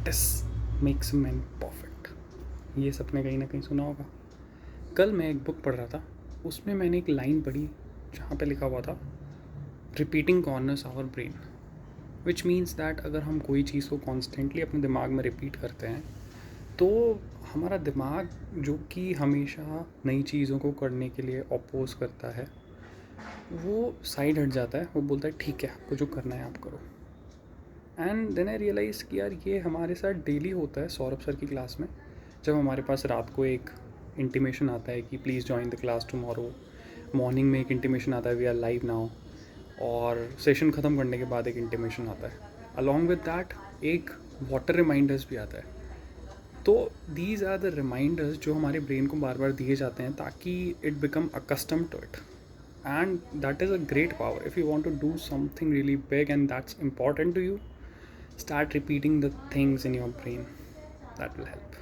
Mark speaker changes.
Speaker 1: Practice makes man perfect, ये सबने कहीं ना कहीं सुना होगा। कल मैं एक बुक पढ़ रहा था, उसमें मैंने एक लाइन पढ़ी जहाँ पे लिखा हुआ था repeating corners our brain, which means that अगर हम कोई चीज़ को कॉन्स्टेंटली अपने दिमाग में रिपीट करते हैं तो हमारा दिमाग, जो कि हमेशा नई चीज़ों को करने के लिए अपोज करता है, वो साइड हट जाता है। वो बोलता है ठीक है, आपको जो करना है आप करो। एंड देन आई रियलाइज़ कि यार ये हमारे साथ डेली होता है सौरभ सर की क्लास में। जब हमारे पास रात को एक इंटीमेशन आता है कि please join the class tomorrow, morning में एक इंटीमेशन आता है वी आर लाइव नाउ, और सेशन ख़त्म करने के बाद एक इंटीमेशन आता है। अलॉन्ग विद दैट एक वाटर रिमाइंडर्स भी आता है। तो दीज आर द रिमाइंडर्स जो हमारे ब्रेन को बार बार दिए जाते हैं ताकि it become accustom to it. And that is a great power. If you want to do something really big and that's important to you, start repeating the things in your brain. That will help.